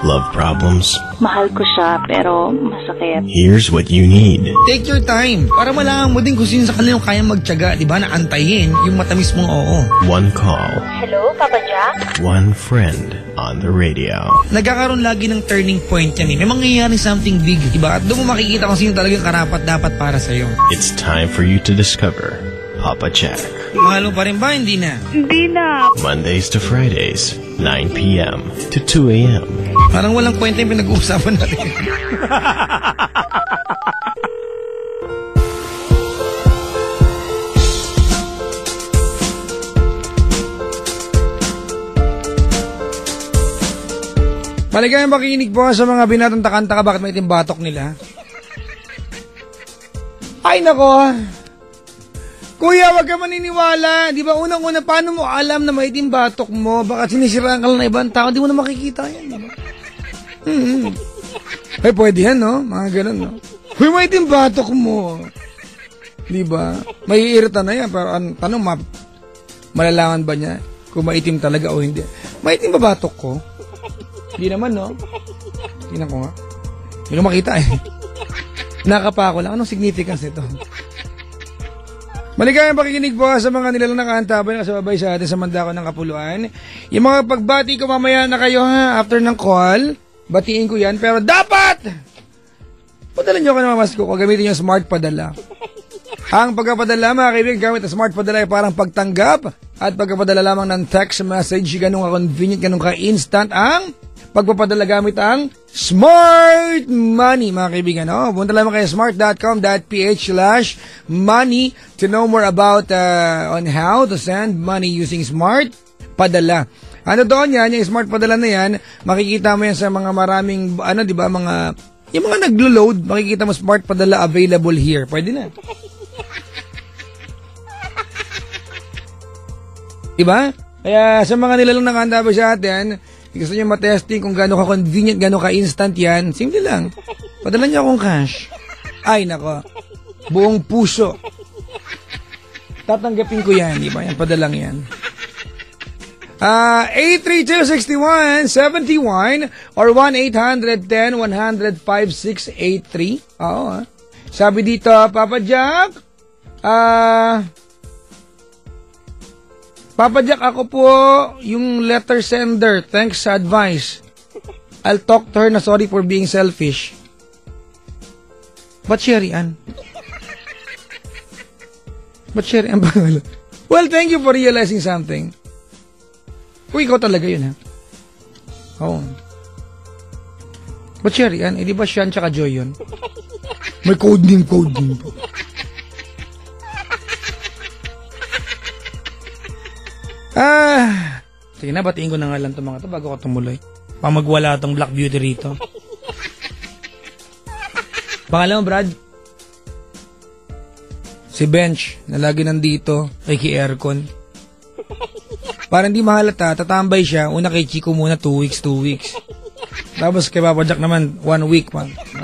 Love problems? Mahal ko siya, pero masakit. Here's what you need. Take your time para malaman mo din kung sino sa kanila kayang magtiyaga, di ba, na antayin yung matamis mong oo. One call. Hello, Papa Jack? One friend on the radio. Nagkakaroon lagi ng turning point yan eh. May mangyayari something big, di ba? At doon mo makikita kung sino talagang karapat dapat para sa'yo. It's time for you to discover Papa Jack. Mahal mo pa rin ba? Hindi na. Hindi na. Mondays to Fridays, 9 p.m. to 2 a.m. Parang walang kwenta yung pinag-uusapan natin. Maligayang makikinig po sa mga binatang takanta ka, bakit may batok nila? Ay nako! Kuya, wag ka maniniwala. Di ba unang-una, paano mo alam na maitim batok mo? Baka sinisiraan ka lang na ibang tao, di mo na makikita yan. Diba? Ay, pwede yan, no? Mga ganun, no? Uy, maitim batok mo. Di ba? May irita na yan. Pero tanong, malalaman ba niya kung maitim talaga o hindi? Maitim ba batok ko? Hindi naman, no? Tingnan ko nga. Hindi ko makita, eh. Nakapa ko lang. Anong significance nito? Maligayang pakikinig po sa mga nilalang nakaantabay na kasababay sa atin sa Mandako ng Kapuluan. Yung mga pagbati ko mamaya na kayo ha, after ng call, batiin ko yan. Pero dapat, padala nyo ka na mamas ko, gamitin yung smart padala. Ang pagkapadala mga kaibigan gamit ang smart padala ay parang pagtanggap at pagkapadala lamang ng text message, ganun ka-convenient, ganun ka-instant ang pagpapadala gamit ang Smart Money, mga kaibigan. No? Punta lamang kayo smart.com.ph/money to know more about on how to send money using Smart Padala. Ano doon yan, yung Smart Padala na yan, makikita mo yan sa mga maraming, di ba, yung mga naglo-load, makikita mo Smart Padala available here. Pwede na. Diba? Kaya sa mga nilalang nakahanda ba sa atin, gusto nyo matesting kung gano'n ka-convenient, gano'n ka-instant yan, simple lang. Padala nyo akong cash. Ay, nako. Buong puso. Tatanggapin ko yan, di ba? Yan, padalang yan. 832-6171 or 1-800-10-100-5683. Oo, sabi dito, Papa Jack, Papa Jack, ako po yung letter sender. Thanks sa advice. I'll talk to her na sorry for being selfish. Ba't Sherry Ann? Ba't Sherry Ann? Well, thank you for realizing something. Uy, ikaw talaga yun, ha? Oo. Ba't Sherry Ann? Eh, di ba Sean tsaka Joy yun? May code name po. Sige na, batiin ko na nga lang itong mga ito bago ko tumuloy. Pamagwala itong Black Beauty rito. Pangalan mo, Brad? Si Bench, na lagi nandito, kay Aircon. Para hindi mahalata, tatambay siya, una kay Chico muna 2 weeks. Tapos kay Papa Jack naman, 1 week.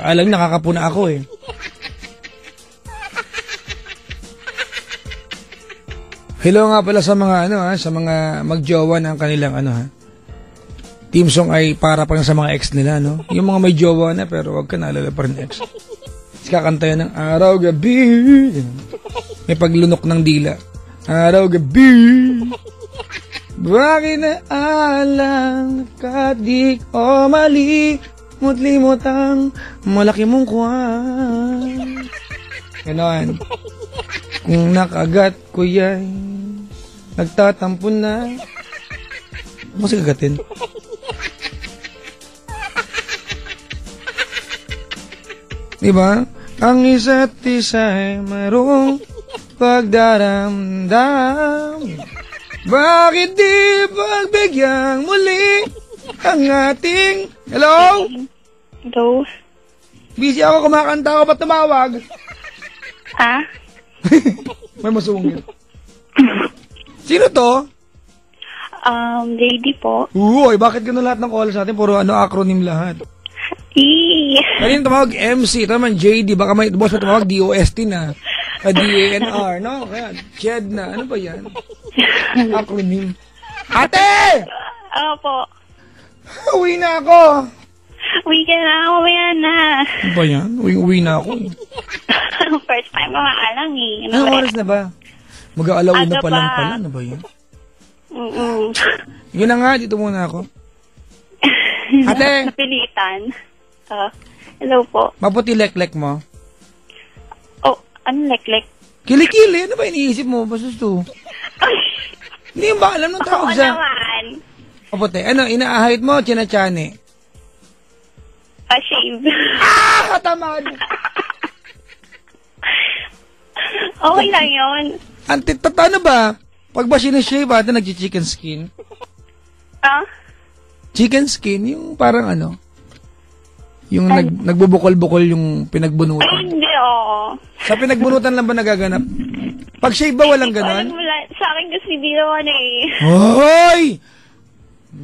Alam, nakakapuna ako eh. Hello nga pala sa mga sa mga magjowa ng kanilang team song ay para pa sa mga ex nila, no? Yung mga may jowa na pero wag ka naalala pa rin ex. Kakanta yan ng araw gabi. May paglunok ng dila. Araw gabi. Bakit na alang kadik o mali limot ang malaki mong kwan. Ganon. Kung nakagat ko yan, nagtatampo na. Ano kasi kagatin? Diba? Ang isa't isa ay mayroong pagdaramdam. Bakit di pagbigyang muli ang ating... Hello? Hello? Busy ako, kumakanta ako, ba't tumawag? Ah? May masungit. Sino to? JD po. Uy, bakit gano'n lahat ng calls natin? Puro acronym lahat. Kanina tumawag MC, ito naman JD, baka may boss na tumawag DOST na. DANR, no? Kaya, CHED na. Ano ba yan? Acronym. Ate! Opo. Uwi na ako. Uwi ka na, mamaya na. Ano ba yan? Uwi na ako. First time mga alang eh. Anong oras na ba? Mag-aalaw na Aga pa lang pa. pala. Ano ba yan? Mm-mm. Yun na nga, dito muna ako. Ate! Napilitan. Hello po. Maputi lek-lek mo. Oh, ano lek-lek? Kili-kili, ano ba iniisip mo? Basus to. Hindi ba alam ng tawag Oo sa... naman. Maputi, ano, inaahit mo, chinachane? Pa-shave. Ah, tamad! Okay lang yun. Ano ba? Pag ba sinishave, ate, nag-chicken skin? Chicken skin, yung parang ano? Yung nagbubukol-bukol yung Ay, pinagbunutan. hindi, oo. Sa pinagbunutan lang ba nagaganap? Pag shave ba walang ganon? Sa akin kasi di naman eh. Hoy!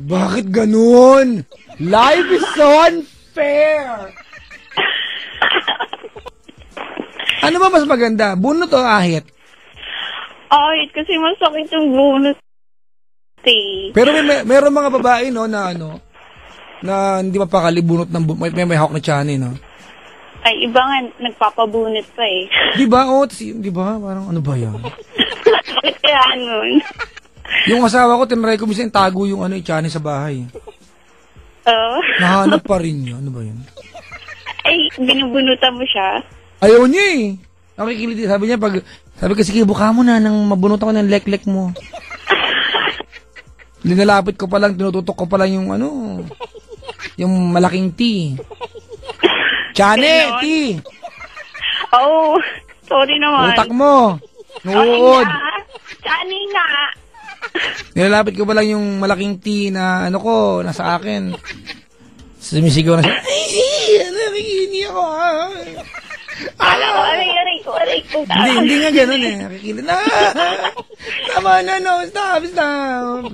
Bakit ganon? Life is so unfair! Ano ba mas maganda? Bunot o ahit? Ahit kasi masakit yung bunot eh. Pero meron mga babae no na hindi mapakalibunot ng may hawak na tiyan no. Ay, iba nga, nagpapabunot pa eh. Di ba? Di ba? Parang ano ba yan? Bakit kaya nun? Yung asawa ko, tinry ko minsan tago yung tiyan sa bahay. Nahanap pa rin yun. Ano ba yun? Ay, binubunutan mo siya? Ayaw niya eh. Nakikiliti. Sabi ko, sige, buka mo na nang mabunutan ko ng lek-lek mo. Linalapit ko pa lang, tinututok ko pa lang yung yung malaking T. Chane, T. Oh, sorry naman. Utak mo. Nuod. Chane nga. Nilalapit ko pa lang yung malaking T na nasa akin. Sumisigaw na siya. Ay, nakikini ako. Aray ko. Hindi nga ganun eh. Nakikiliti na. Tama na, no. Stop.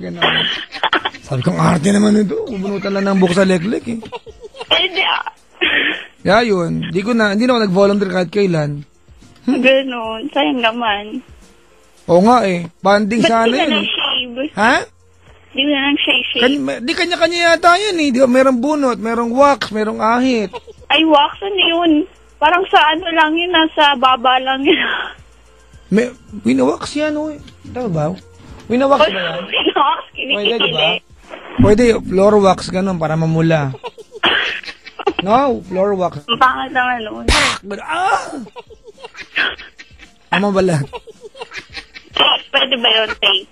Ganun. Sabi ko, arte naman ito. Bubunutan lang ng buhok sa lek-lek eh. Hindi Kaya yun. Hindi na ako nag-volunteer kahit kailan. Ganon. Sayang naman. Oo nga eh. Banding Ba't sana di ka yun. nag-shave? Ha? Di ka nag-shave? Di kanya-kanya yata yan eh. Di ba? Merong bunot, merong wax, merong ahit. Ay, wax na yun. Parang sa lang yun, nasa baba lang yun. Winawax yan o. Tama ba? Winawax ba yan? Winawax, Pwede, di ba? Pwede, floor wax, ganun, para mamula. No, floor wax. Ang pangat naman nun. Tama ba lang? Pwede ba yun, tape?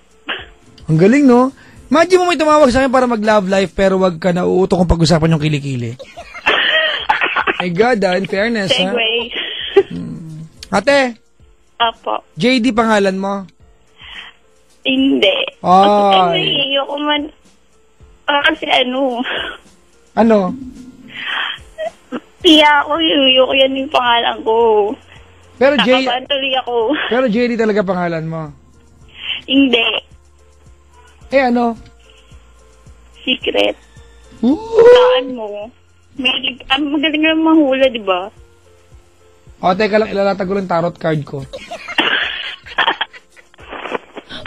Ang galing, no? Imagine mo may tumawag sa akin para mag-love life pero wag ka na uuto kung pag-usapan yung kilikili. My God, in fairness, Segway. Ate, Apo. JD pangalan mo? Hindi. Ay. Ayoko man. Kasi ano? Ano? Tiya ako, ayoko yan yung pangalan ko. Pero Nakabantuli ako. Pero JD talaga pangalan mo? Hindi. Eh ano? Secret. Ooh. Saan mo? Magaling nga mahula, di ba? O, teka lang, ilalatag ko rin tarot card ko.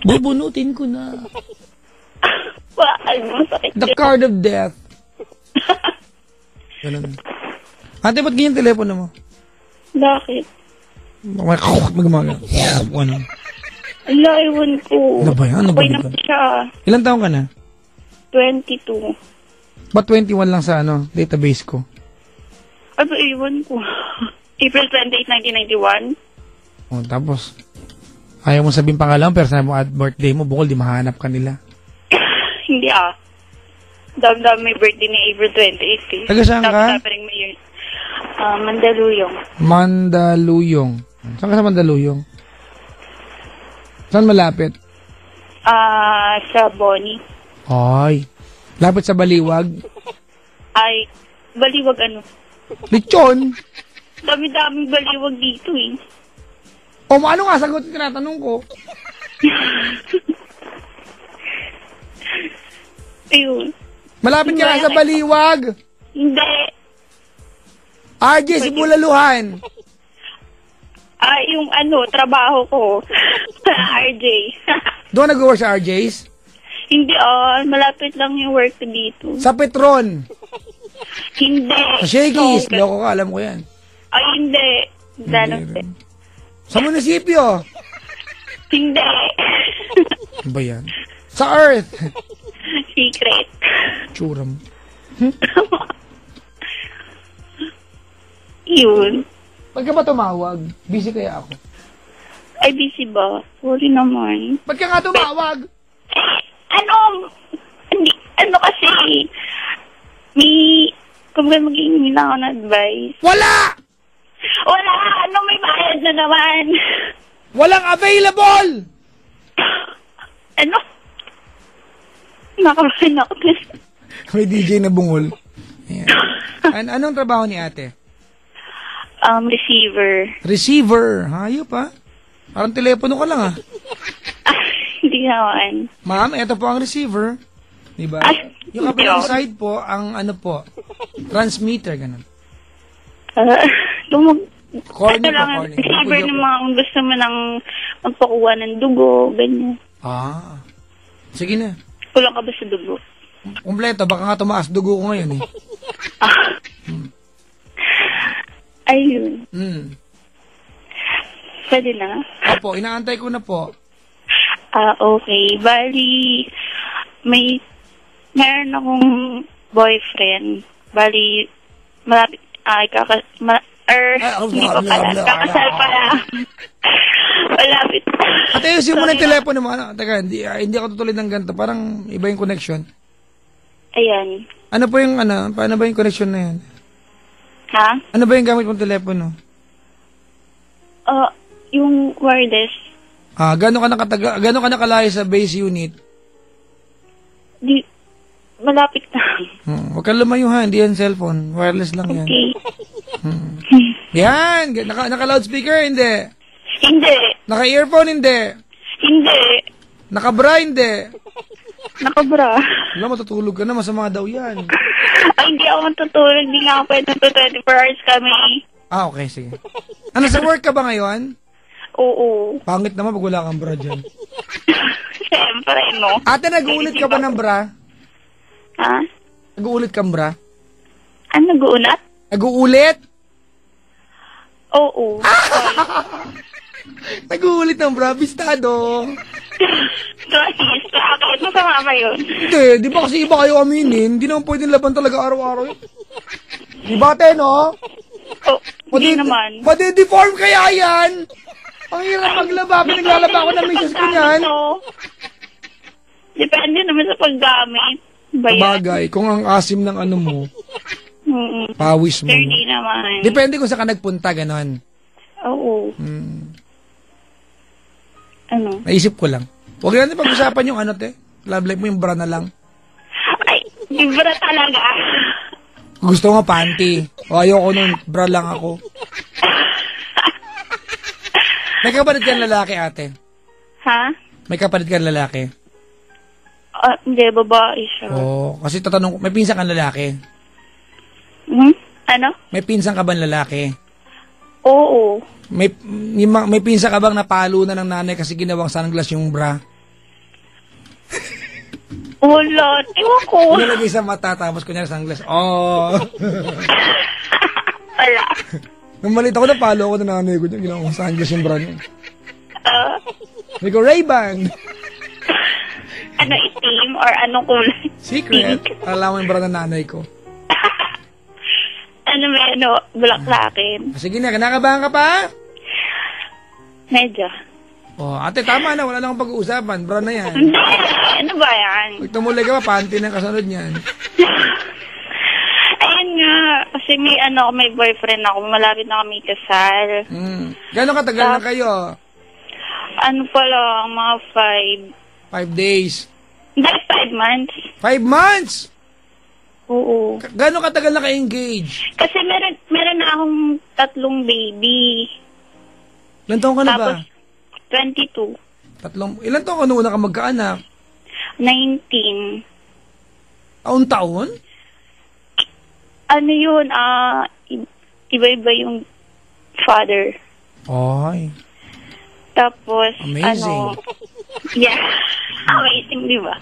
Bubunutin ko na. Masakit. The card of death. Ganun. Ate, ba't ganyan telepono mo? Bakit? Magmaga. Ano? Ala, ewan ko. Ano ba yan? Ano ba Okay yan? naman siya. Ilan taong ka na? 22. Ba't 21 lang sa database ko? Ano, ewan ko. April 28, 1991. O, tapos, ayaw mo sabihin pangalan, pero sabi mo at birthday mo, bukol, di mahanap ka nila. Hindi Dami-dami may birthday ni April 28 eh. Taga saan ka? Dami-dami rin may yun. Mandaluyong. Mandaluyong. Saan ka sa Mandaluyong? Saan malapit? Sa Bonnie. Ay. Lapit sa Baliwag? Ay, Baliwag ano? Lechon? Dami-daming baliwag dito eh. O, ano nga sagot yung tinatanong ko? Ayun. Malapit ka nga sa Baliwag? Hindi. RJ, si Bulaluhan. Yung trabaho ko. RJ. Doon nag-work sa RJ's? Hindi malapit lang yung work ko dito. Sa Petron? Hindi. Sa Shakey's, No. loko ka, alam ko yan. Ay, hindi. Dalang Hindi rin. Sa munisipyo. Hindi. Ano ba yan? Sa Earth. Secret. Tsura mo. Yun. Ba't ka ba tumawag? Busy kaya ako. Ay, busy ba? Sorry naman. Ba't ka nga tumawag? Ano kasi, kung mag-iingin lang ako ng advice. Wala! Wala! May bayad na naman. Walang available! Nakabahan ako. May DJ na bungol. Ayan. Anong trabaho ni ate? Receiver. Receiver. Hayop ha? Parang telepono ka lang ha? Hindi naman. Ma'am, ito po ang receiver. Diba? Yung kabilang side po, ang ano po, transmitter, ganun. Ito Corny po, lang, corny. receiver ng mga kung gusto mo nang magpakuha ng dugo, ganyan. Sige na. Kulang ka ba sa dugo? Kompleto, baka nga tumaas dugo ko ngayon eh. Ayun. Pwede na? Opo, inaantay ko na po. Okay. Bali, meron akong boyfriend. Bali, malapit, hindi pa pala. Kakasal pala. Malapit. Ate, ayusin mo na yung telepono mo. Teka, hindi ako tutulid ng ganito. Parang iba yung connection. Ayan. Ano po yung, paano ba yung connection na yan? Ha? Ano ba yung gamit mong telepono? Yung wireless. Gano'n ka nakalayo sa base unit? Malapit na. Huwag kang lumayo ha, hindi yan cellphone. Wireless lang yan. Okay. Yan! Naka-loudspeaker, hindi. Hindi. Naka-earphone, hindi. Hindi. Naka-bra, hindi. Nakabra. Wala, matutulog ka na. Masama daw yan. Ay, hindi ako matutulog. Hindi nga ako pwede 24 hours kami. Okay, sige. Ano, sa work ka ba ngayon? Oo. Pangit naman pag wala kang bra dyan. Siyempre, no? Ate, nag-uulit ka ba ng bra? Ha? Nag-uulit kang bra? Nag-uunat? Nag-uulit? Oo. Nag-uulit ng bra, bistado. Gracias. Bakit masama ba yun? Hindi, di ba kasi iba kayo aminin? Hindi naman pwedeng laban talaga araw-araw yun. Di ba, te, no? Hindi naman. Madi-deform kaya yan? Ang hirap maglaba. Pinaglalaba ako ng misis ko niyan. Depende naman sa paggamit. Bagay, kung ang asim ng ano mo, pawis mo. Hindi naman. Depende kung saan ka nagpunta, ganon. Oo. Naisip ko lang. Huwag natin pag-usapan yung ano, te. Love life mo yung bra na lang. Ay, yung bra talaga. Gusto nga panty. O ayoko nun, bra lang ako. May kapatid kang lalaki, ate? Ha? May kapatid kang lalaki? Hindi, babae siya. Kasi tatanong ko, may pinsan kang lalaki? Ano? May pinsan ka bang lalaki? Oo. May pinsan ka bang napalo na ng nanay kasi ginawang sunglass yung bra? Wala. Ewan ko. Nilagay sa mata tapos kunyari sunglass. Wala. Nung malit ako, napalo ako ng nanay ko. Ginawang sunglass yung bra niya. May ko Ray-Ban. Ano, itim or anong kulay? Secret. Alam mo yung bra ng nanay ko. Bulaklakin. Sige na, kinakabahan ka pa? Medyo. Ate, tama na. Wala lang akong pag-uusapan. Bra na yan. Ano ba yan? Pag tumulay ka pa, panty na kasunod niyan. Ayun nga. Kasi may boyfriend ako. Malapit na kami kasal. Gano'ng katagal na kayo? Ano pa lang, mga 5 days. Hindi, 5 months. 5 months? Oo. Gano'ng katagal na ka-engage? Kasi meron na akong 3 baby. Ilan taon ka na ba? Tapos, 22. Ilan taon ka nung una ka magkaanak? 19. Taon-taon? Ano yun, iba-iba yung father. Ay. Tapos, amazing. yeah. Amazing, di ba?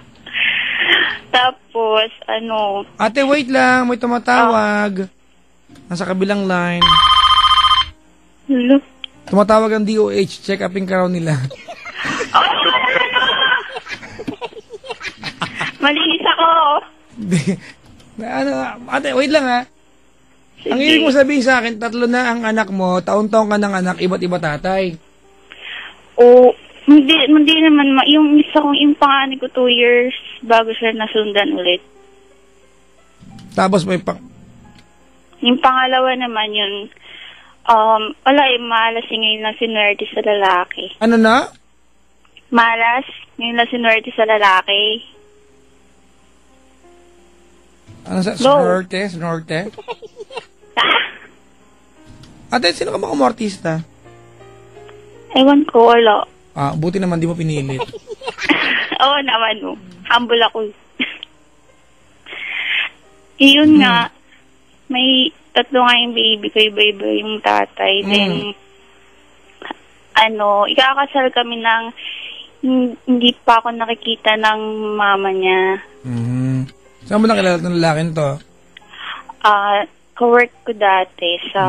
Tapos, Tapos, Ate, wait lang. May tumatawag. Nasa kabilang line. Hello? Tumatawag ang DOH. Check upin ka raw nila. Malinis ako. Ate, wait lang ha. Ang ibig mo sabihin sa akin, 3 na ang anak mo, taon-taon ka ng anak, iba't iba tatay. Hindi naman. Yung isa kong, yung panganay ko 2 years bago siya nasundan ulit. Tapos may Yung pangalawa naman yun, wala malas ngayon lang sinuwerte sa lalaki. Ano na? Malas, ngayon lang sinuwerte sa lalaki. Ano sa? Snorte? Ate, sino ka mga umortista? Ewan ko, wala. Buti naman di mo pinilit. Oo naman, no. Humble ako. Yun nga, may 3 nga yung baby ko, iba-iba yung tatay. Then, ikakasal kami ng hindi pa ako nakikita ng mama niya. Saan mo nakilala ng lalaking to? Ka-work ko dati sa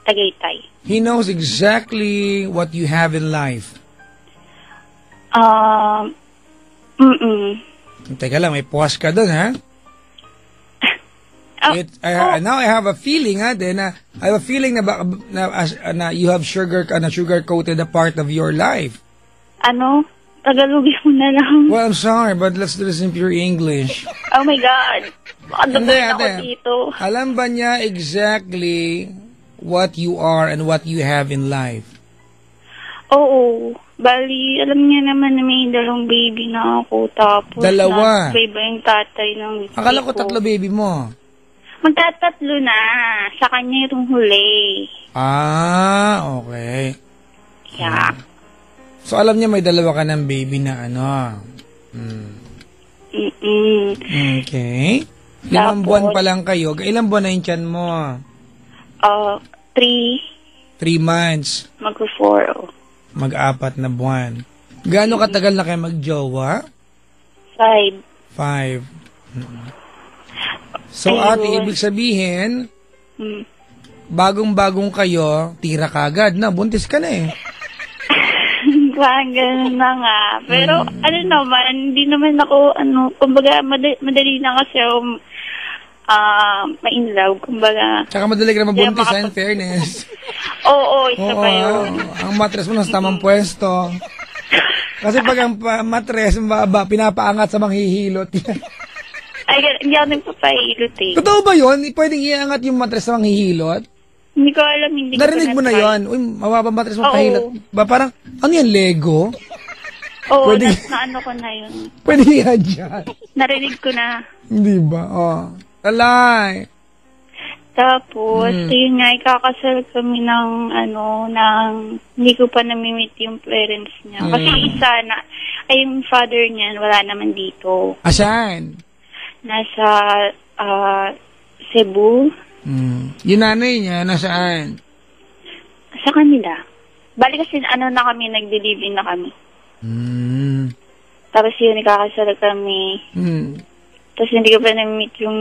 Tagaytay. He knows exactly what you have in life. Teka lang, may pause ka dun, ha? Now I have a feeling, ha? I have a feeling na you have sugar-coated a part of your life. Tagalogin mo na lang. Well, I'm sorry, but let's do this in pure English. Oh my God. Baka ako dito. Alam ba niya exactly what you are and what you have in life? Oo. Bali, alam niya naman na may 2 baby na ako. Tapos, 2? Iba yung tatay ng Akala ko 3 baby mo. Magtatatlo na. Sa kanya yung huli. Okay. Yeah. So, alam niya may 2 ka ng baby na Okay. 5 buwan pa lang kayo. Ilang buwan na yung tiyan mo? 3. 3 months. Mag-4. Mag-4 na buwan. Gaano katagal na kayo mag-jowa? 5. So, ate, ibig sabihin, bagong-bagong kayo, tira kagad na, buntis ka na eh. Ganun na nga. Pero, hindi naman ako, kumbaga, madali na kasi ako ma-inlove, kumbaga. Tsaka madali ka na mabuntis, in fairness. Oo, isa pa yun. Ang matres mo nasa tamang pwesto. Kasi pag ang matres, pinapaangat sa manghihilot. Ay, hindi ako nagpapahilot eh. Totoo ba yun? Pwedeng iangat yung matres sa manghihilot? Hindi ko alam, hindi ko narinig mo na yun? Uy, mababa matres mo pahilot. Ba, parang, ano yan, Lego? Oo, pwede, na ko na yun. Pwede yan dyan. Narinig ko na. Hindi ba? Talay. Tapos, yun nga, ikakasal kami ng, hindi ko pa namimit yung parents niya. Kasi yung father niya, wala naman dito. Asan? Nasa, Cebu. Yung nanay niya, nasaan? Sa kanila. Bali kasi na kami, nag-delivery na kami. Tapos yun, ikakasal kami. Tapos hindi ko pa na-meet yung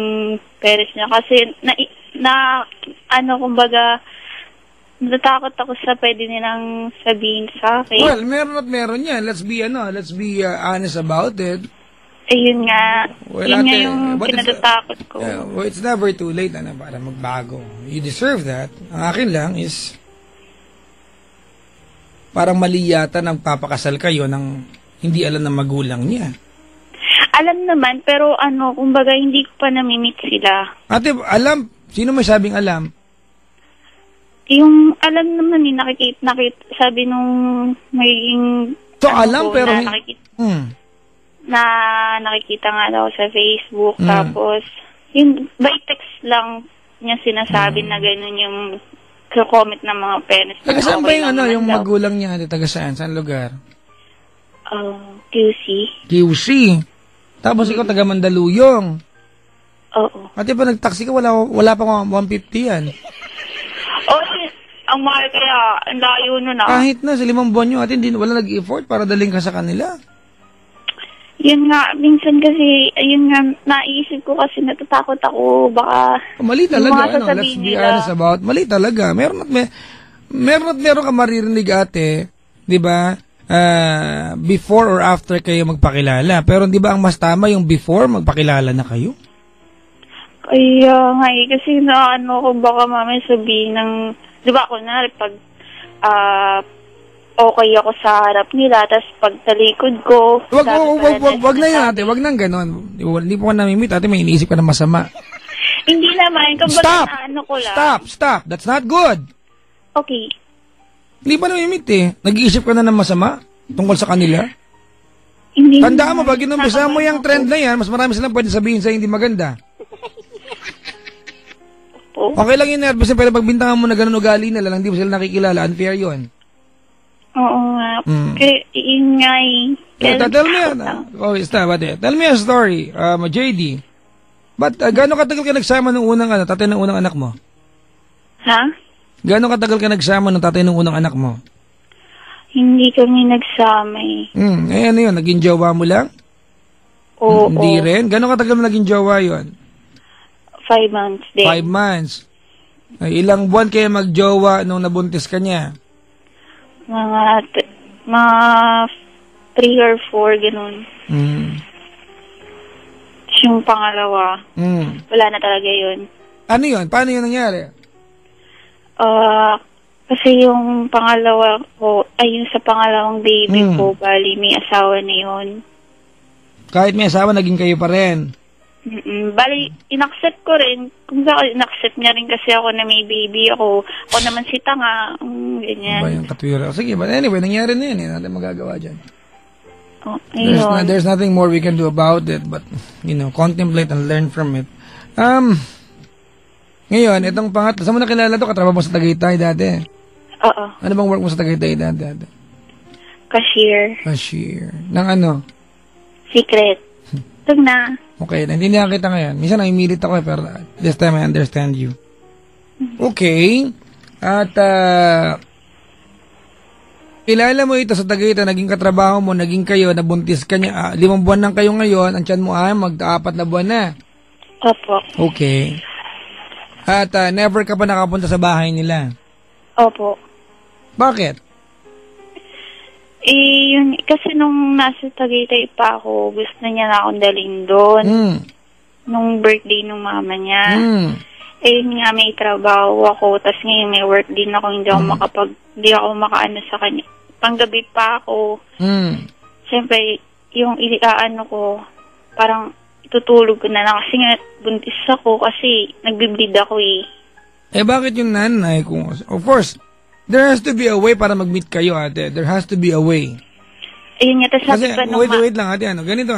parents niya. Kasi, kumbaga, natatakot ako sa pwede nilang sabihin sa akin. Well, meron at meron yan. Let's be honest about it. Yun nga. Yun nga yung kinatatakot ko. Well, it's never too late para magbago. You deserve that. Ang akin lang is parang mali yata nang papakasal kayo ng hindi alam ng magulang niya. Alam naman, pero kumbaga hindi ko pa namimit sila. Ate, alam? Sino may sabing alam? Yung alam naman nakikita, sabi nung magiging... So, alam pero... Na nakikita nga daw sa Facebook, tapos yung by text lang niya sinasabi na gano'n yung comment ng mga parents. Taga saan ba yung magulang niya? Taga saan? Saan lugar? QC. Tapos ikaw taga Mandaluyong. Oo. Ate pa nag-taxi ka, wala pa 150 yan. Ang mahal kaya, ang layo nun Kahit na sa 5 buwan nyo, ate, wala nag-effort para daling ka sa kanila. Yun nga, minsan kasi, ayun nga, naisip ko kasi natatakot ako, baka... Mali talaga, yung mga let's be nila. honest about, mali talaga. Meron ka maririnig ate, di ba? Before or after kayo magpakilala. Pero di ba ang mas tama yung before magpakilala na kayo? Kaya nga kasi naano ko baka mamaya sabihin ng, di ba ako na, pag okay ako sa harap nila, tapos pag talikod ko... Wag na yun ate, wag nang ganon. Hindi po ka namimit ate, may iniisip ka na masama. Hindi naman, Stop! ano ko lang. Stop! That's not good! Okay. Hindi pa namimit eh. Nag-iisip ka na ng masama tungkol sa kanila? Hindi Tandaan mo, pag inumpisa mo yung trend na yan, mas marami silang pwede sabihin sa'yo hindi maganda. Okay lang yung nervous, pero pagbintangan mo na ganun ugali nila lang, hindi mo sila nakikilala, unfair yun. Oo nga. Kaya iingay. Tell me a story, JD. But gaano katagal ka nagsama ng unang tatay ng unang anak mo? Ha? Gaano katagal ka nagsama ng tatay ng unang anak mo? Hindi kami nagsama eh. Ano yun? Naging jowa mo lang? Oo. Hindi rin? Gaano katagal mo naging jowa yun? 5 months din. 5 months. Ay, ilang buwan kayo magjowa nung nabuntis ka niya? Mga 3 or 4, ganun. Yung pangalawa, wala na talaga yun. Ano yun? Paano yun nangyari? Kasi yung pangalawa ko, yung sa pangalawang baby ko, bali may asawa na yun. Kahit may asawa, naging kayo pa rin? Bali, inaccept ko rin. Kung saan, inaccept niya rin kasi ako na may baby ako. Ako naman si tanga. Ganyan. Ba yung katwira? Sige, but anyway, nangyari na yun. Hindi natin magagawa dyan. There's nothing more we can do about it, but, contemplate and learn from it. Ngayon, itong pangatlo, saan mo nakilala to? Katrabaho mo sa Tagaytay dati? Oo. Ano bang work mo sa Tagaytay dati? Cashier. Nang ano? Secret. Ito na. Okay, naintindihan kita ngayon. Minsan namimilit ako pero this time I understand you. Okay. At, kilala mo ito sa Tagaytay, naging katrabaho mo, naging kayo, nabuntis ka niya. 5 buwan lang kayo ngayon, ang tiyan mo mag-4 na buwan na. Opo. Okay. At never ka pa nakapunta sa bahay nila? Opo. Bakit? Yun, kasi nung nasa Tagaytay pa ako, gusto niya na akong dalhin doon. Nung birthday ng mama niya. Yun nga, may trabaho ako, tas ngayon may work din ako, hindi ako makaano sa kanya. Panggabi pa ako. Siyempre, yung ko, parang tutulog ko na lang kasi nga buntis ako kasi nagbibleed ako eh. Bakit yung nanay? Of course, there has to be a way para mag-meet kayo, ate. There has to be a way. Ayun nga, tas sabi pa nung wait lang, ate. Ganito,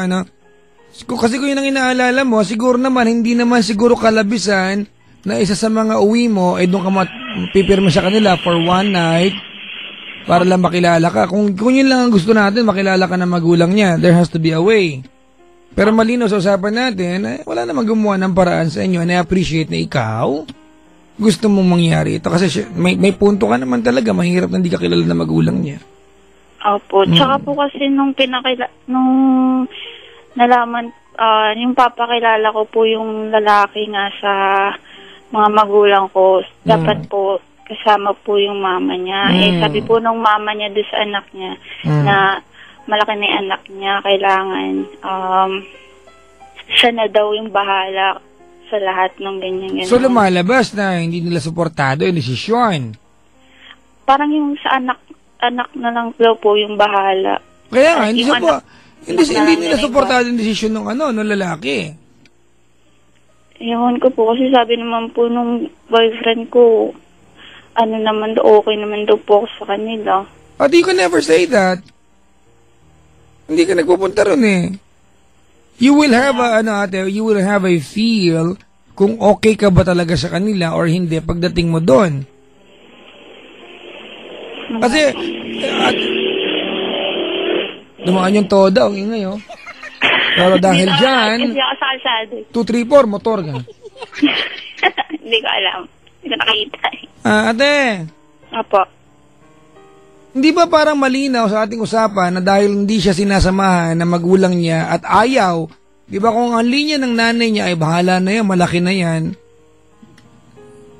kasi kung yun ang inaalala mo, siguro naman, hindi naman siguro kalabisan na isa sa mga uwi mo, doon ka pipirma sa kanila for one night para lang makilala ka. Kung yun lang ang gusto natin, makilala ka ng magulang niya, there has to be a way. Pero malinaw sa usapan natin, wala namang gumawa ng paraan sa inyo, and I appreciate na ikaw gusto mong mangyari ito. Kasi may punto ka naman talaga, mahirap na hindi ka kilala na magulang niya. Opo. Tsaka po kasi nung nalaman, yung papakilala ko po yung lalaki nga sa mga magulang ko, dapat po kasama po yung mama niya. Sabi po nung mama niya doon sa anak niya na malaki na yung anak niya, kailangan siya na daw yung bahala sa lahat ng ganyan. So lumalabas na hindi nila suportado yung desisyon. Parang yung sa anak na lang daw po yung bahala. Kaya nga, hindi nila suportado yung desisyon ng lalaki. Ewan ko po, kasi sabi naman po nung boyfriend ko, okay naman daw po ako sa kanila. You can never say that. Hindi ka nagpupunta ron eh. You will have a feel kung okay ka ba talaga sa kanila or hindi pagdating mo doon. Kasi, dumaan yung toda, ang ingay, oh. Pero dahil dyan, 2, 3, 4, motor ka. Hindi ko alam. Hindi ko nakita. Ate. Apo. Hindi ba parang malinaw sa ating usapan na dahil hindi siya sinasamahan ng magulang niya at ayaw, di ba kung ang linya ng nanay niya ay bahala na yan, malaki na yan,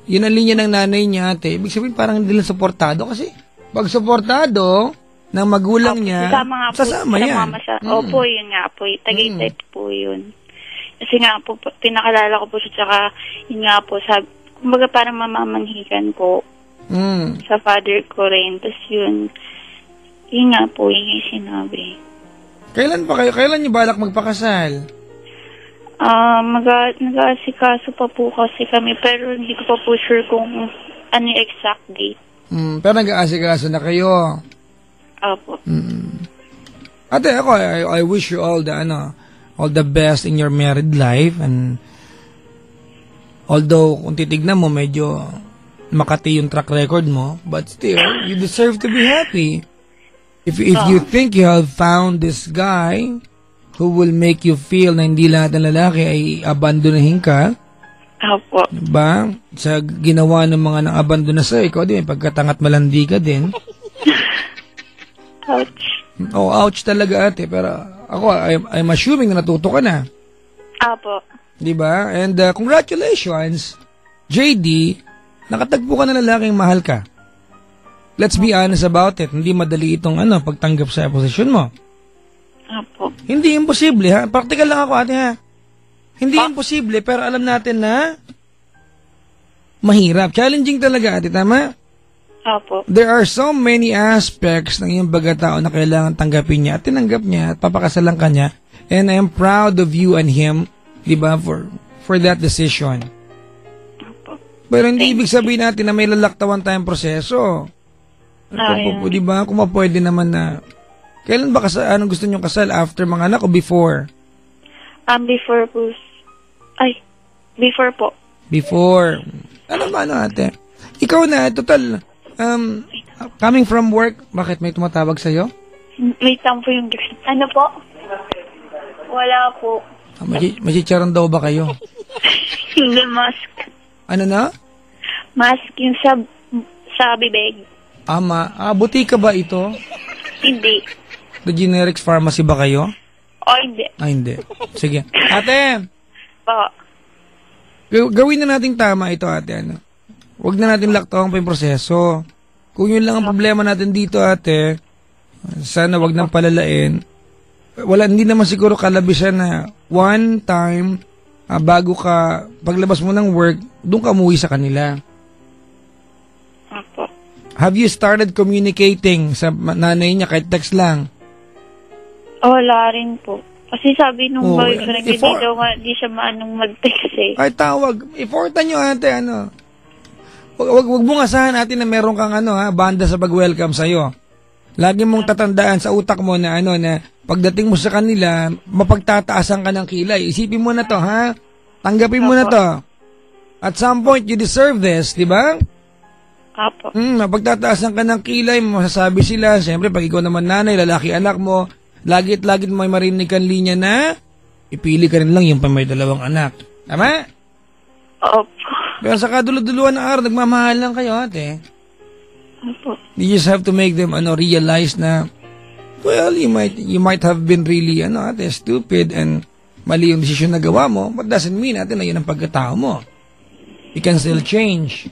yun ang linya ng nanay niya, ate, ibig sabihin parang hindi lang suportado kasi pag suportado ng magulang niya, sasama yan. Opo, yun nga po, Tagaytay po yun. Kasi nga po, pinakalala ko po siya, tsaka yun nga po, kumbaga parang mamamanhikan po. Sa father ko rin. Tapos yun nga po yung sinabi. Kailan niyo balak magpakasal? Nag-aasikaso pa po kasi kami, pero hindi ko pa po sure kung ano yung exact date. Pero nag-aasikaso na kayo? Opo. Ate, ako, I wish you all the best in your married life, and although kung titignan mo medyo makati yung track record mo, but still, you deserve to be happy. If you think you have found this guy who will make you feel na hindi lahat ng lalaki ay abandonahin ka, opo. diba? Sa ginawa ng mga nang-abandona sa'yo, ikaw din, pagkatangat malandi ka din. Ouch. Oh, ouch talaga, ate. Pero ako, I'm assuming na natuto ka na. Opo. Diba? And congratulations, JD, nakatagpo ka na lalaking mahal ka. Let's be honest about it. Hindi madali itong pagtanggap sa posisyon mo. Opo. Hindi imposible, ha? Practical lang ako, ate, ha? Hindi imposible, pero alam natin na mahirap. Challenging talaga, ate, tama? Opo. There are so many aspects ng iyong pagkatao na kailangan tanggapin niya at tinanggap niya at papakasalan ka niya. And I am proud of you and him, diba, for that decision. Pero hindi ibig sabihin natin na may lalaktawan tayong proseso. Diba? Kung mapwede naman na, kailan ba anong gusto niyong kasal? After mga anak o before? Before po. Before po. Before. Ano ate? Ikaw na, total, coming from work, bakit may tumatawag sa'yo? Wait lang po yung girl. Ano po? Wala po. Masicharan daw ba kayo? Hindi, mask. Ano na? Mask yung sa bibig. Butika ba ito? Hindi. The Generics Pharmacy ba kayo? Hindi. Hindi. Sige. Ate! Po. Gawin na natin tama ito, ate. Huwag na natin laktawan pa yung proseso. Kung yun lang ang problema natin dito, ate, sana wag nang palalain. Hindi naman siguro kalabisan na one time, bago ka, paglabas mo ng work, doon ka umuwi sa kanila. Opo. Have you started communicating sa nanay niya kahit text lang? Wala rin po. Kasi sabi nung boyfriend, hindi siya maanong mag-text eh. Ay, tawag. Iportan nyo, ate, Wag mong asahan natin na meron kang banda sa pag-welcome sa'yo. Lagi mong tatandaan sa utak mo na na pagdating mo sa kanila, mapagtataasan ka ng kilay. Isipin mo na to, ha? Tanggapin mo na to. At some point, you deserve this, di ba? Apo. Mapagtataasan ka ng kilay, masasabi sila. Siyempre, pag ikaw naman nanay, lalaki anak mo, lagit may marinig kang linya na, ipili ka rin lang yung may 2 anak. Tama? Opo. Pero sa kaduluduluan ng araw, nagmamahal lang kayo, ate. Opo. You just have to make them realize na, well, you might have been really ate, stupid and mali yung desisyon na gawa mo, but doesn't mean ate na yun ang pagkatao mo. You can still change.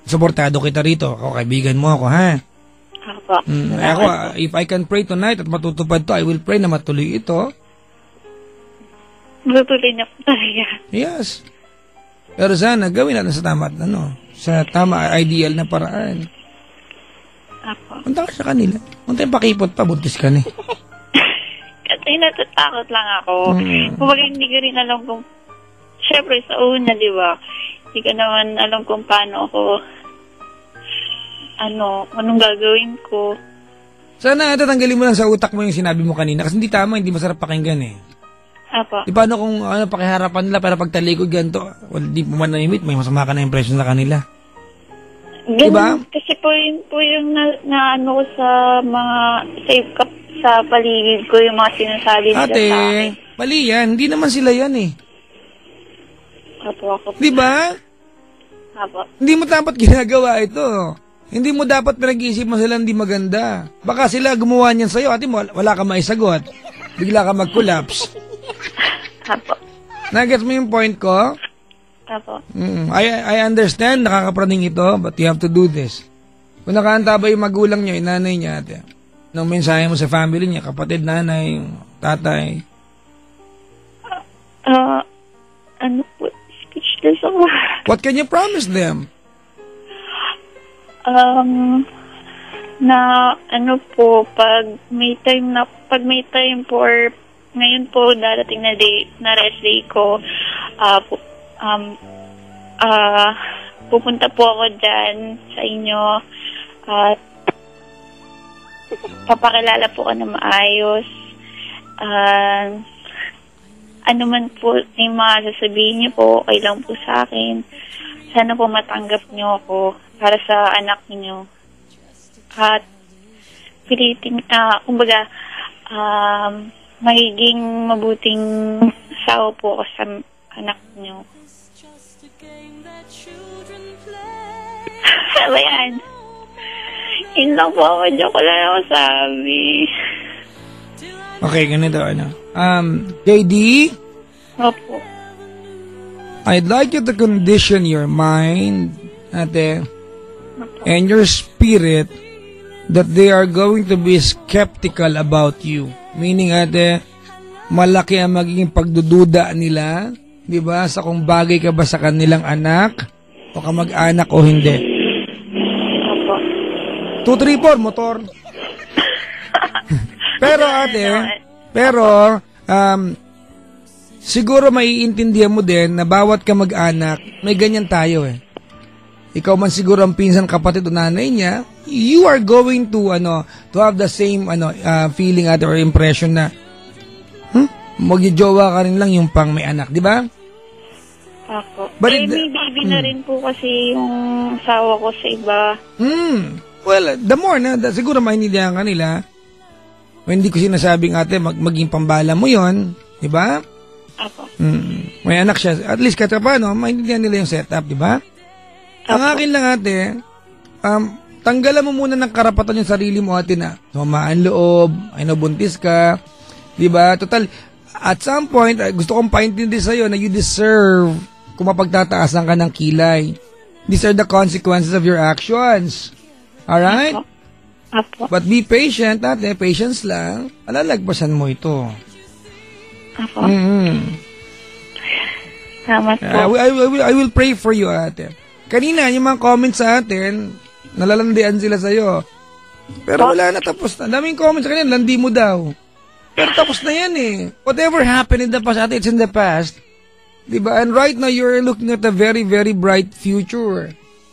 Suportado kita rito. Ako, kaibigan mo ako, ha? Opo. Ako, if I can pray tonight at matutupad to, I will pray na matuloy ito. Matutuloy na po talaga. Yes. Pero sana, gawin natin sa tama sa tama, ideal na paraan. Apo. Punta ka sa kanila. Punta yung pakipot pa, buntis ka na. Kasi natatakot lang ako. Kumbaga hindi ko rin alam kung, syempre sa una, di ba? Hindi ko naman alam kung paano ako, anong gagawin ko. Sana tatanggalin mo lang sa utak mo yung sinabi mo kanina kasi hindi tama, hindi masarap pakinggan eh. Apo. Di paano kung pakiharapan nila pero pagtalikod ganito, di mo man na-imit, may masama ka na impression sa kanila. Ganun, diba? Kasi po yung na ko sa mga sa paligid ko, yung mga sinasabi nila Ate, sa akin. mali yan. Hindi naman sila yan eh. Apo. Di ba? Apo. Hindi mo dapat ginagawa ito. Hindi mo dapat pinag-iisip mo sila hindi maganda. Baka sila gumawa niyan sa'yo, ate mo, wala ka maisagot. Bigla ka mag-collapse. Apo. Nagets mo yung point ko? Apo. I understand, nakakapraning ito, but you have to do this. Kung nakahanda ba yung magulang niyo, yung nanay niya, ate, nung mensahe mo sa family niya, kapatid, nanay, tatay. Ano po, speechless ako. What can you promise them? Na ano po, pag may time po, or ngayon po darating na day, na rest day ko, pupunta po ako dyan sa inyo at papakilala po ko na maayos. Ano man po yung mga sasabihin niyo po, okay lang po sa akin. Sana po matanggap niyo ako para sa anak niyo. At pilitin, kumbaga, magiging mabuting asawa po ako sa anak niyo. Ano yan? Yun lang po ako, joke lang ako sabi. Okay, ganito, ano. JD? Opo. I'd like you to condition your mind, ate, and your spirit that they are going to be skeptical about you. Meaning, ate, malaki ang magiging pagdududa nila, di ba, sa kung bagay ka ba sa kanilang anak, o kamag-anak o hindi. Opo. 2, 3, 4, motor. Pero, ate, siguro maiintindihan mo din na bawat kamag-anak, may ganyan tayo eh. Ikaw man siguro ang pinsan, kapatid o nanay niya, you are going to have the same feeling at or impression na magjojowa ka rin lang yung pang may anak, di ba? Ako. But may baby na rin po kasi yung asawa ko sa iba. Well, the more na siguro maintindihan ka nila. Hindi ko sinasabing, ate, maging pambala mo yon, di ba? Ako. May anak siya. At least kahit paano, maintindihan nila yung setup, di ba? Ang akin lang, ate, tanggalan mo muna ng karapatan yung sarili mo, ate, na sumaan loob, buntis ka, di ba? Total, at some point, gusto kong paintindi sa'yo na you deserve kung mapagtataasan ka ng kilay. These are the consequences of your actions. Alright? Apo. But be patient, ate. Patience lang. Alalagpasan mo ito. Apo. Salamat po. I will pray for you, ate. Kanina, yung mga comments sa atin, nalalandian sila sa'yo. Pero wala na, tapos na. Daming comments sa kanina, landi mo daw. Pero tapos na yan eh. Whatever happened in the past, ate, it's in the past. Diba? And right now, you're looking at a very, very bright future.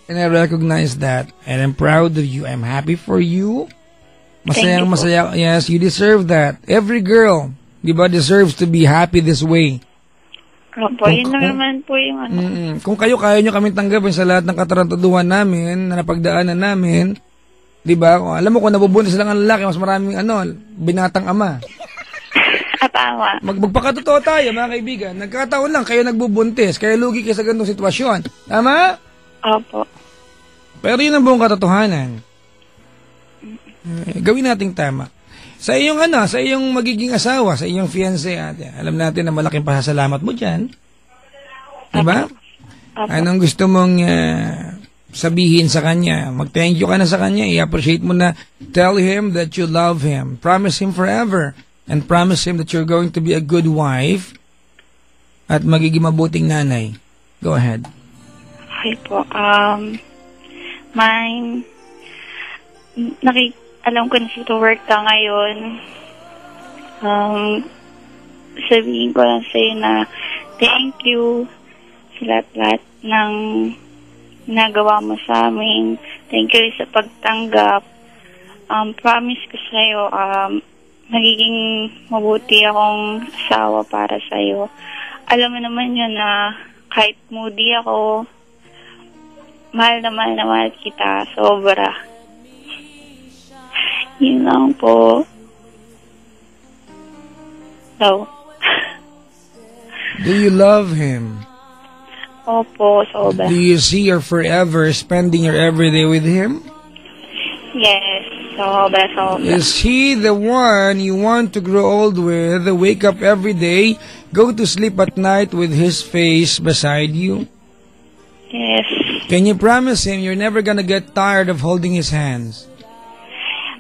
And I recognize that. And I'm proud of you. I'm happy for you. Masayang masaya. Yes, you deserve that. Every girl, diba, deserves to be happy this way. Opo, yun lang naman po yung Kung kayo, kaya nyo kaming tanggapin sa lahat ng katarantaduhan namin, na napagdaanan namin, diba, alam mo kung nabubuntis lang ang lalaki, mas maraming binatang ama. Tama. Magpakatotoo tayo, mga kaibigan. Nagkataon lang, kayo nagbubuntis, kaya lugi kayo sa ganitong sitwasyon. Tama? Opo. Pero yun ang buong katotohanan. Gawin nating tama. Sa iyong sa iyong magiging asawa, sa iyong fiancé, ate, alam natin na malaking pasasalamat mo dyan. Diba? Anong gusto mong sabihin sa kanya? Mag-thank you ka na sa kanya. I-appreciate mo na. Tell him that you love him. Promise him forever. And promise him that you're going to be a good wife at magiging mabuting nanay. Go ahead. Okay po. Alam ko na sa work ka ngayon. Sabihin ko lang sa'yo na thank you sa lahat-lahat ng nagawa mo sa amin. Thank you sa pagtanggap. Promise ko sa'yo, magiging mabuti akong asawa para sa'yo. Alam mo naman yun na kahit moody ako, mahal na mahal kita, sobra. Yun lang po. So. Do you love him? Opo, sobra. Do you see your forever spending your everyday with him? Yes, sobra. Is he the one you want to grow old with, wake up every day, go to sleep at night with his face beside you? Yes, Can you promise him you're never gonna get tired of holding his hands?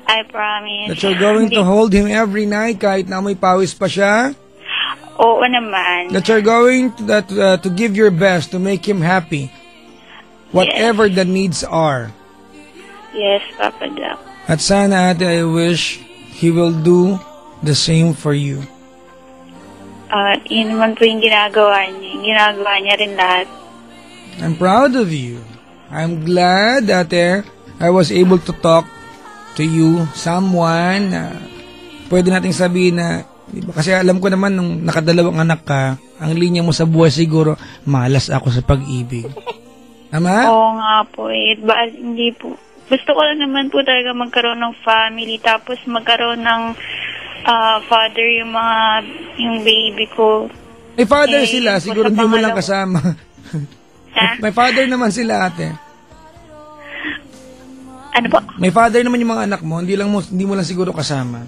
I promise. That you're going to hold him every night kahit na may pawis pa siya? Oo naman. That you're going to give your best to make him happy? Whatever the needs are. Yes, Papa Jack. At sana, ate, I wish he will do the same for you. Yun naman po yung ginagawa niya. Ginagawa niya rin lahat. I'm proud of you. I'm glad that I was able to talk to you, someone na pwede nating sabihin na, diba? Kasi alam ko naman nung nakadalawang anak ka, ang linya mo sa buhay siguro, malas ako sa pag-ibig. Tama? Oo nga po hindi po. Gusto ko lang naman po talaga magkaroon ng family, tapos magkaroon ng father yung baby ko. May father sila, siguro hindi mo lang kasama. Ha? May father naman sila, ate. Ano po? May father naman yung mga anak mo, hindi mo lang siguro kasama.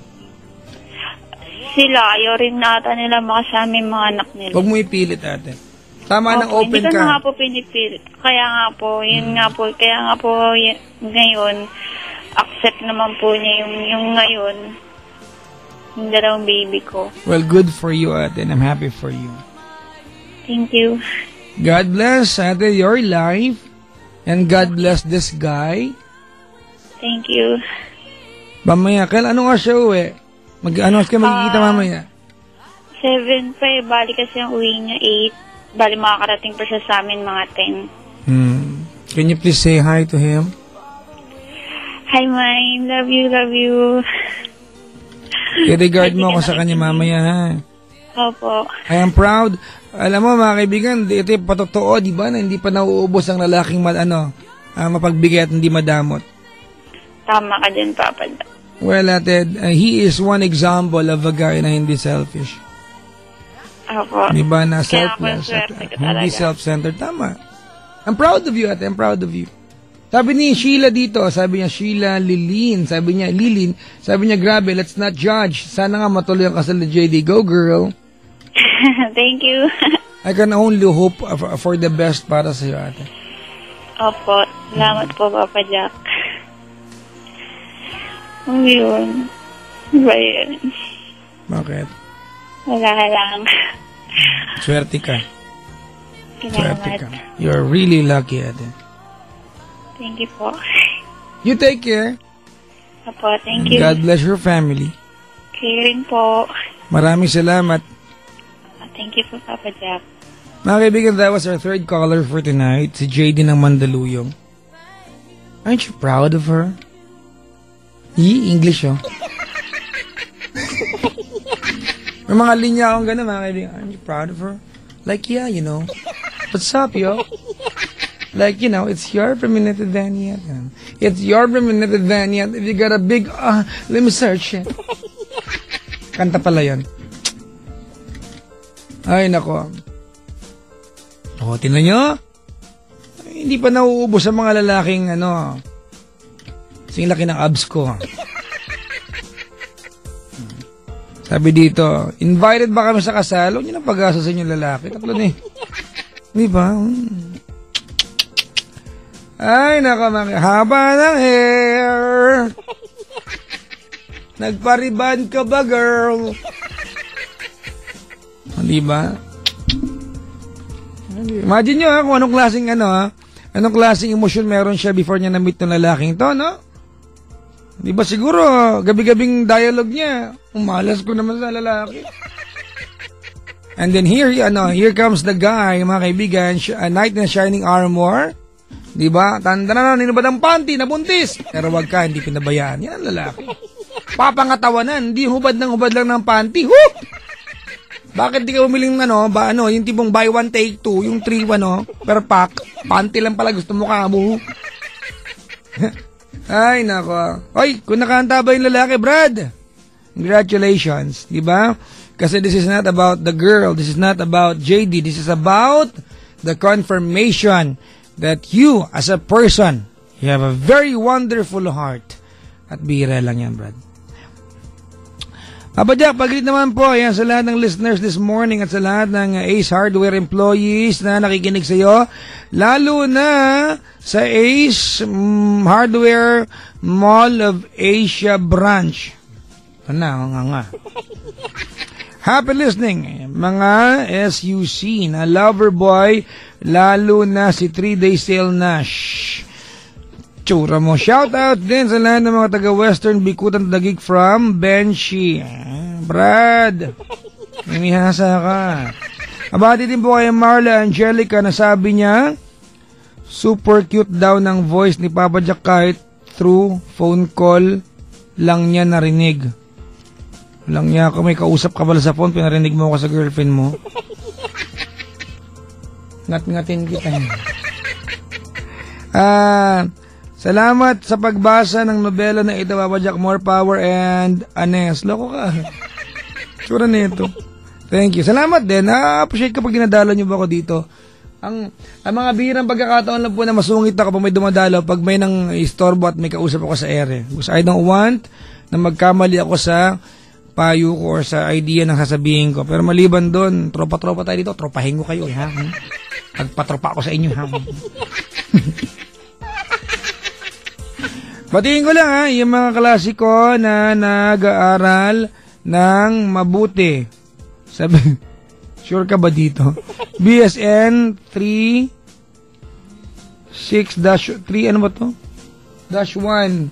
Sila, ayaw rin nata nila makasama yung mga anak nila. Huwag mo ipilit, ate. Tama nang open hindi ka. Hindi ko nga po pinipilit. Kaya nga po, ngayon, accept naman po niya yung ngayon, yung dalawang baby ko. Well, good for you, ate, and I'm happy for you. Thank you. God bless, ate, your life, and God bless this guy. Thank you. Mamaya, ano nga siya uwi? Ano ka magkikita mamaya? 7 pa bali kasi ang uwi niya 8. Bali makakarating pa siya sa amin mga 10. Can you please say hi to him? Hi, Mine. Love you. I-regard mo ako sa kanya mamaya, ha? Opo. I am proud. Alam mo, mga kaibigan, ito yung patotoo, di ba, na hindi pa nauubos ang lalaking mapagbigay at hindi madamot. Tama ka din, Papa. Well, ate, he is one example of a guy na hindi selfish. Opo. Di ba, na Kaya selfless ako at swerte ka hindi talaga. self-centered. Tama. I'm proud of you, ate. I'm proud of you. Sabi ni Sheila dito, sabi niya, Lilin, sabi niya, grabe, let's not judge. Sana nga matuloy ang kasal ni JD. Go, girl. Thank you. I can only hope for the best para sa iyo, ate. Opo. Salamat po, Papa Jack. Yun. Ba yun? Bakit? Wala lang. Swerte ka. Swerte ka. Salamat. You're really lucky, ate. Thank you po. You take care. Opo, thank you. God bless your family. Kayo rin po. Maraming salamat. Thank you po, Papa Jack. Mga kaibigan, that was our third caller for tonight, si JD ng Mandaluyong. Aren't you proud of her? English, oh. May mga linya akong gano'n, mga kaibigan. Aren't you proud of her? Like, yeah, you know. What's up, yo? Like, you know, it's your premonited Vaniat. It's your premonited Vaniat. If you got a big, let me search it. Kanta pala yun. Ay, nako. O, tinan nyo. Ay, hindi pa nauubos sa mga lalaking, kasing laki ng abs ko. Sabi dito, invited ba kami sa kasal? Huwag nyo nang pag-asa sa inyong lalaki. Tatlo na eh. Di ba? Ay, nako, haba ng hair. Nagpariban ka ba, girl? Di ba? Imagine nyo kung anong klaseng anong klaseng emosyon meron siya before niya na-meet ng lalaking to, no? Di ba siguro, gabi-gabing dialogue niya, umalas ko naman sa lalaki. And then here comes the guy, mga kaibigan, a knight in a shining armor. Di ba? Tanda na, ninubad ang panty, nabuntis. Pero wag ka, hindi pinabayaan. Yan ang lalaki. Papangatawanan, hindi hubad lang ng panty. Whoop! Bakit di ka umiling yung tipong buy one take two, yung 3 per pack, panty lang pala gusto mo ka mo. Ay nako. Oy, kung nakahanda ba yung lalaki, Brad? Congratulations, di ba? Kasi this is not about the girl, this is not about JD, this is about the confirmation that you as a person, you have a very wonderful heart. At bira lang yan, Brad. Papa Jack, paglit naman po yan sa lahat ng listeners this morning at sa lahat ng Ace Hardware employees na nakikinig sa iyo, lalo na sa Ace Hardware Mall of Asia branch. Nga. Happy listening, mga SUC na lover boy, lalo na si 3-day sale Nash. Tsura mo. Shout out din sa lahat ng mga taga-Western Bikutan Dagig from Benshi. Brad, mimihasa ka. Abati din po kay Marla Angelica na sabi niya, super cute daw ng voice ni Papa Jack kahit through phone call lang niya narinig. Lang niya ako, may kausap ka pala sa phone, pinarinig mo ako sa girlfriend mo. Ngat-ngatin kita. Salamat sa pagbasa ng nobela na ito, Papa Jack. More power and anes. Loko ka. Tsura nito. Thank you. Salamat din. Na-appreciate kapag dinadalo nyo ba ako dito. Ang mga bihirang pagkakataon lang po na masungit ako pag may dumadalo, pag may nang istorbo at may kausap ako sa ere. Because I don't want na magkamali ako sa payo ko or sa idea ng sasabihin ko. Pero maliban doon, tropa-tropa tayo dito. Tropahin ko kayo, ha? Pagpatropa ako sa inyo, ha? Batiin ko lang ha, yung mga klasiko na nag-aaral ng mabuti. Sabi, sure ka ba dito? BSN 3 ano ba to? -1.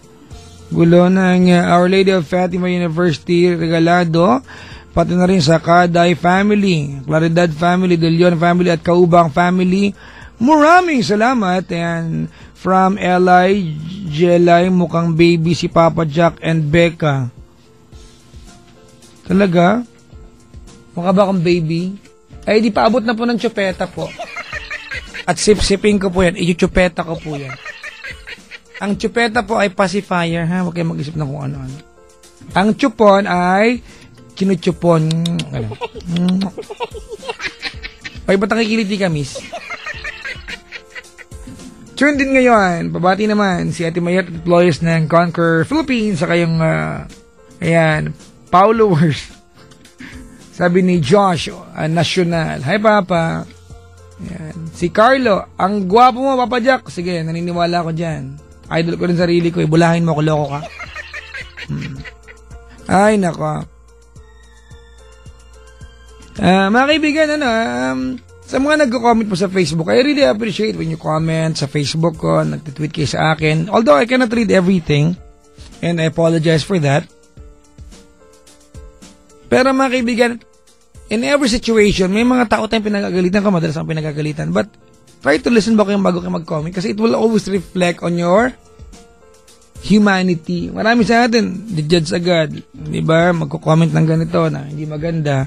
Gulo ng Our Lady of Fatima University Regalado, pati na rin sa Kaday family, Claridad family, De Leon family at Kaubang family. Maraming salamat. And from Eli Jelay, mukhang baby si Papa Jack and Becca. Talaga? Mukha ba akong baby? Ay, di pa abot na po ng chupeta po. At sip-sipin ko po yan. I-chupeta ko po yan. Ang chupeta po ay pacifier, ha? Huwag kayo mag-isip na kung ano-ano. Ang chupon ay kinuchupon. Ano? Ay, ba't nakikiliti ka, miss? Tune din ngayon, pabati naman si Ate Mayat at employees ng Conquer Philippines sa kayong, followers. Sabi ni Josh, national. Hi, Papa. Ayan. Si Carlo, ang gwapo mo, Papa Jack. Sige, naniniwala ako dyan. Idol ko rin sarili ko, bulahin mo ako, loko ka. Ay, nako. Mga kaibigan, sa mga nagko-comment po sa Facebook, I really appreciate when you comment sa Facebook ko, nagtitweet kayo sa akin. Although I cannot read everything, and I apologize for that. Pero mga kaibigan, in every situation, may mga tao tayong pinagagalitan ka, madalas ang pinagagalitan. But try to listen bago kayo mag-comment kasi it will always reflect on your humanity. Marami sa atin, di-judge agad. Diba? Magko-comment ng ganito na hindi maganda.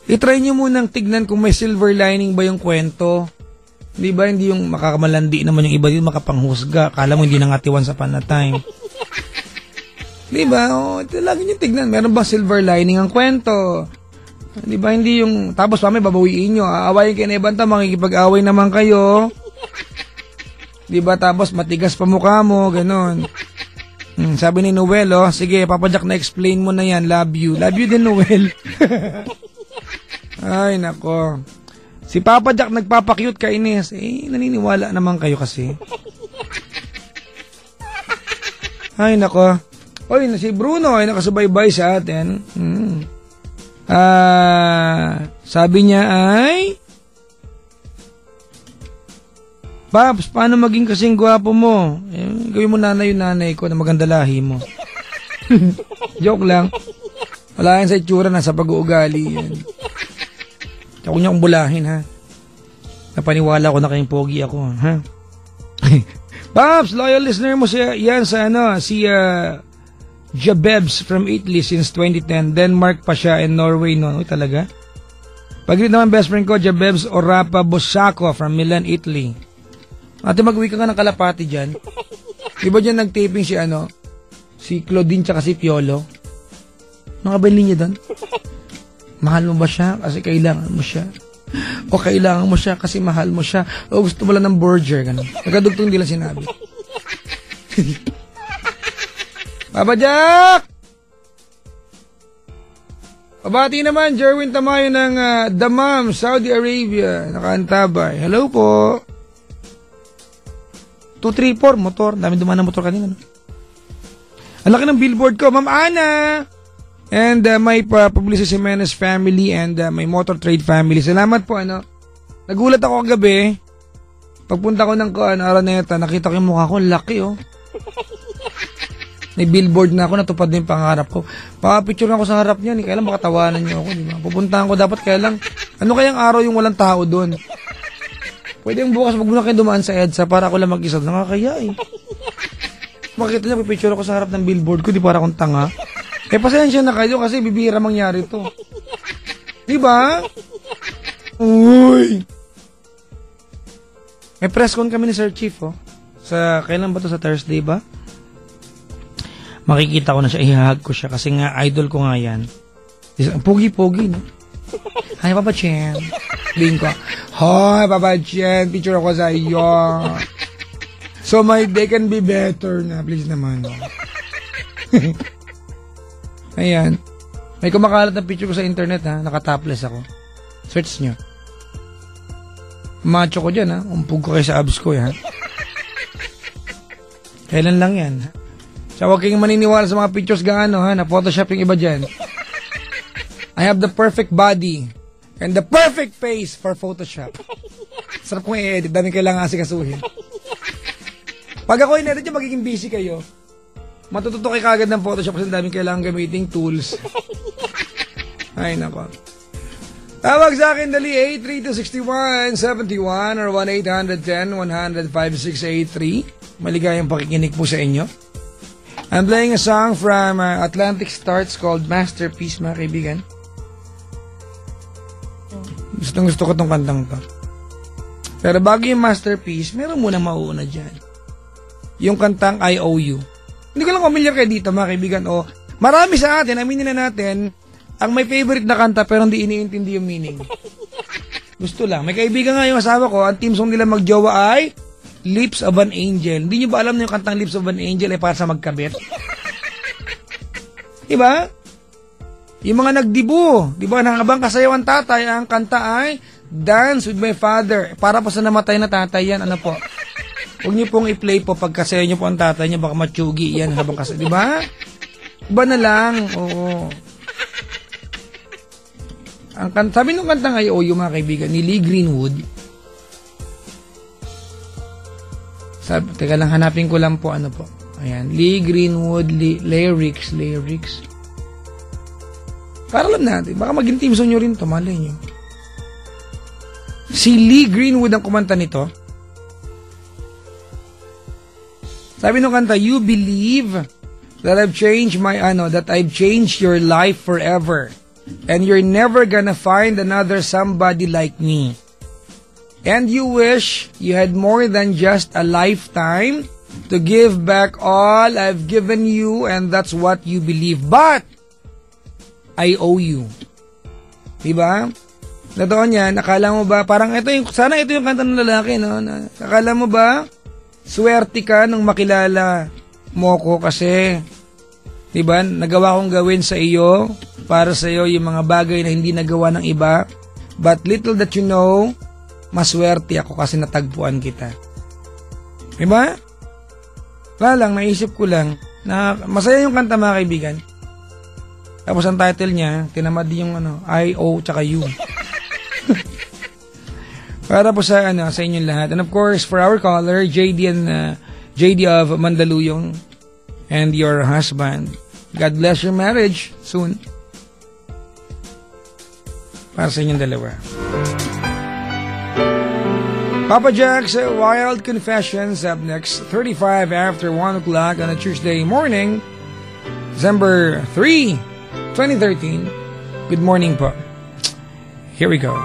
I-try nyo munang tignan kung may silver lining ba yung kwento. Di ba? Hindi yung makakamalandi naman yung iba dito, makapanghusga. Kala mo hindi nangatiwan sa panatime. Di ba? Lagi nyo tignan. Meron ba silver lining ang kwento? Di ba? Hindi yung, tapos mami babawiin nyo. Aawayin kayo na ibanta, makikipag-away naman kayo. Di ba? Tapos matigas pa mukha mo, ganon. Sabi ni Noel, sige, Papa Jack, na-explain mo na yan. Love you. Love you din, Noel. Ay, nako. Si Papa Jack nagpapakyut ka, Ines. Naniniwala naman kayo kasi. Ay, nako. Oy, si Bruno ay nakasubaybay sa atin. Sabi niya ay, Paps, paano maging kasing gwapo mo? Gawin mo nanay yung nanay ko na maganda lahi mo. Joke lang. Wala yan sa itsura, nasa pag-uugali yan. Ako niya kong bulahin, ha? Napaniwala ko na kayong pogi ako, ha? Paps, loyal listener mo siya, yan sa si Jabebs from Italy since 2010. Denmark pa siya and Norway noon. Uy, talaga? Pag-greet naman best friend ko, Jabebs Orapa Bossaco from Milan, Italy. Ate, mag-uwi ka nga ng kalapati dyan. Diba dyan nag-taping si Claudine tsaka si Piolo? Ano nga ba yung linya doon? Mahal mo ba siya kasi kailangan mo siya? O kailangan mo siya kasi mahal mo siya? O gusto mo lang ng burger? Nagkadugtong nila sinabi. Papa Jack! Pabati naman, Jerwin Tamayo ng Damam, Saudi Arabia. Nakaantabay. Hello po. 234, motor. Dami dumaan ng motor kanina. No? Ang laki ng billboard ko, Ma'am Ana. And my Publicis Jimenez family and my Motor Trade family. Salamat po, ano. Nagulat ako kagabi. Pagpunta ko ng Araneta, nakita ko yung mukha ko, laki, oh. May billboard na ako, natupad na yung pangarap ko. Pakapicture ako sa harap niyan, kaya lang makatawanan niyo ako, di ba? Pupuntahan ko dapat, kaya lang, ano kayang araw yung walang tao doon? Pwede yung bukas, wag mo na kayo dumaan sa EDSA para ako lang mag-isa. Nakakaya, eh. Makikita niya, pipicture ako sa harap ng billboard ko, di para akong tanga. Pasensya na kayo kasi bibira mangyari to. Di ba? Uy! May press con kami ni Sir Chief, oh. Kailan ba to? Sa Thursday ba? Makikita ko na siya, ihahag ko siya kasi nga idol ko nga yan. Pogi-pogi, no? Hi, Papa Chen. Sabihin ko, hi, Papa Chen, picture ako sa iyo. So my day can be better na, please naman. No? Ayan. May kumakalat na picture ko sa internet, ha? Nakatopless ako. Search nyo. Macho ko dyan, ha? Umpog ko kayo sa abs ko, ha? Kailan lang yan, ha? So, huwag kayong maniniwala sa mga pictures gaano, ha? Na Photoshop yung iba dyan. I have the perfect body and the perfect face for Photoshop. Sarap kong i-edit. Daming kailangan asikasuhin. Pag ako in-edit nyo, magiging busy kayo. Matututo kayo kagad ng Photoshop kasi daming kailangan gamiting tools. Ay, nako. Tawag sa akin, dali, 832-6171 or 1-810-100-5683. Maligayang pakikinig po sa inyo. I'm playing a song from Atlantic Starts called Masterpiece, mga kaibigan. Gusto ko tong kantang to. Pero bago yung Masterpiece, meron muna mauuna dyan. Yung kantang I Owe You. Hindi ko lang familiar kayo dito, mga kaibigan. O, marami sa atin, aminin na natin, ang may favorite na kanta pero hindi iniintindi yung meaning. Gusto lang. May kaibigan nga yung asawa ko, ang team song nila magjowa ay Lips of an Angel. Hindi nyo ba alam na yung kantang Lips of an Angel ay para sa magkabit? Diba? Yung mga nagdibu, diba, nakabang kasayawan tatay, ang kanta ay Dance with My Father. Para po sa namatay na tatay yan, ano po? Huwag nyo pong i-play po pag kasayaw nyo po ang tatay nyo, baka matsugi yan habang kasayaw. Diba? Iba na lang, oo. Sabi nung kantang I Owe You, mga kaibigan, ni Lee Greenwood. Teka lang, hanapin ko lang po, ano po. Ayan, Lee Greenwood, lyrics. Para alam natin, baka maging team song nyo rin to, malay nyo. Si Lee Greenwood ang kumanta nito. Sabi nung kanta, you believe that I've changed your life forever. And you're never gonna find another somebody like me. And you wish you had more than just a lifetime to give back all I've given you, and that's what you believe. But I owe you. Diba? Totoo niyan, akala mo ba, parang sana ito yung kanta ng lalaki, no? Akala mo ba, swerte ka nung makilala mo ko kasi, diba, nagawa kong gawin sa iyo, para sa iyo yung mga bagay na hindi nagawa ng iba. But little that you know, maswerte ako kasi natagpuan kita. Diba? Wala lang, naisip ko lang na masaya yung kanta, mga kaibigan. Tapos ang title niya, tinamad yung I, O, tsaka you. Para po sa inyong lahat. And of course, for our caller, JD of Mandaluyong and your husband. God bless your marriage soon. Para sa inyong dalawa. Papa Jack's Wild Confessions up next, 35 after 1 o'clock on a Tuesday morning, December 3, 2013. Good morning po. Here we go.